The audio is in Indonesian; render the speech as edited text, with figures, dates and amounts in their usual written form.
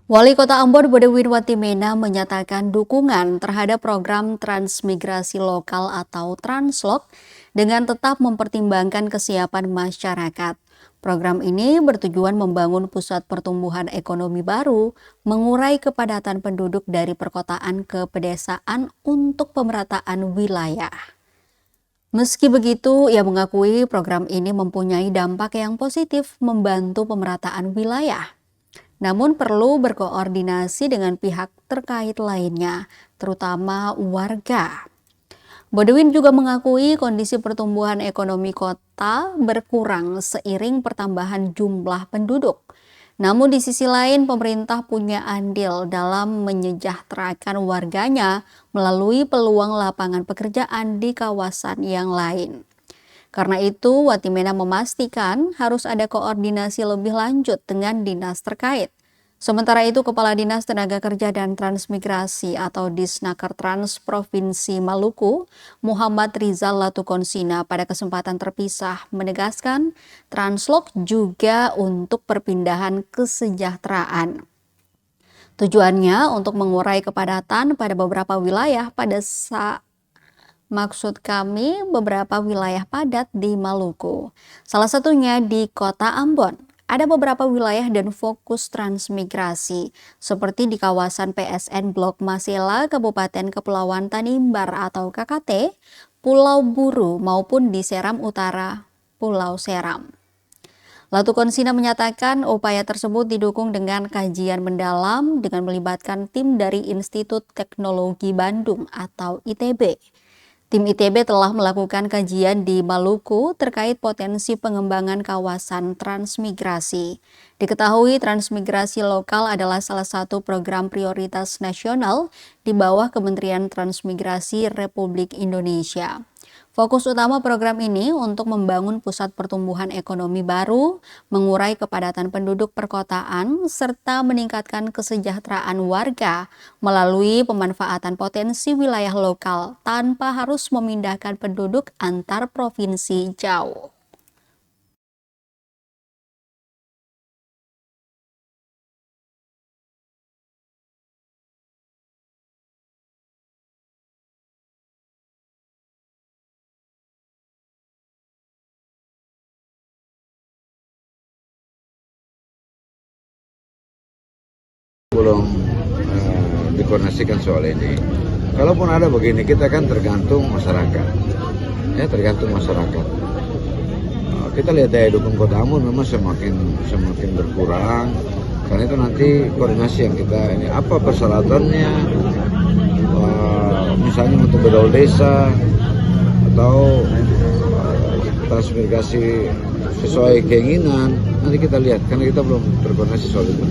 Wali Kota Ambon Bodewin Watimena menyatakan dukungan terhadap program transmigrasi lokal atau Translok dengan tetap mempertimbangkan kesiapan masyarakat. Program ini bertujuan membangun pusat pertumbuhan ekonomi baru, mengurai kepadatan penduduk dari perkotaan ke pedesaan untuk pemerataan wilayah. Meski begitu, ia mengakui program ini mempunyai dampak yang positif membantu pemerataan wilayah. Namun perlu berkoordinasi dengan pihak terkait lainnya, terutama warga. Bodewin juga mengakui kondisi pertumbuhan ekonomi kota berkurang seiring pertambahan jumlah penduduk. Namun di sisi lain pemerintah punya andil dalam menyejahterakan warganya melalui peluang lapangan pekerjaan di kawasan yang lain. Karena itu, Watimena memastikan harus ada koordinasi lebih lanjut dengan dinas terkait. Sementara itu, Kepala Dinas Tenaga Kerja dan Transmigrasi atau Disnaker Trans Provinsi Maluku, Muhammad Rizal Latukonsina pada kesempatan terpisah menegaskan Translok juga untuk perpindahan kesejahteraan. Tujuannya untuk mengurai kepadatan pada beberapa wilayah Maksud kami beberapa wilayah padat di Maluku, salah satunya di Kota Ambon. Ada beberapa wilayah dan fokus transmigrasi, seperti di kawasan PSN Blok Masela, Kabupaten Kepulauan Tanimbar atau KKT, Pulau Buru maupun di Seram Utara, Pulau Seram. Latukonsina menyatakan upaya tersebut didukung dengan kajian mendalam dengan melibatkan tim dari Institut Teknologi Bandung atau ITB. Tim ITB telah melakukan kajian di Maluku terkait potensi pengembangan kawasan transmigrasi. Diketahui transmigrasi lokal adalah salah satu program prioritas nasional di bawah Kementerian Transmigrasi Republik Indonesia. Fokus utama program ini untuk membangun pusat pertumbuhan ekonomi baru, mengurai kepadatan penduduk perkotaan, serta meningkatkan kesejahteraan warga melalui pemanfaatan potensi wilayah lokal tanpa harus memindahkan penduduk antar provinsi jauh. Belum dikoordinasikan soal ini. Kalaupun ada begini, kita kan tergantung masyarakat. Ya, tergantung masyarakat. Kita lihat daya dukung Kota Ambon memang semakin berkurang. Karena itu nanti koordinasi yang kita ini apa persyaratannya, misalnya untuk bergaul desa atau transmigrasi sesuai keinginan. Nanti kita lihat karena kita belum berkoordinasi soal itu.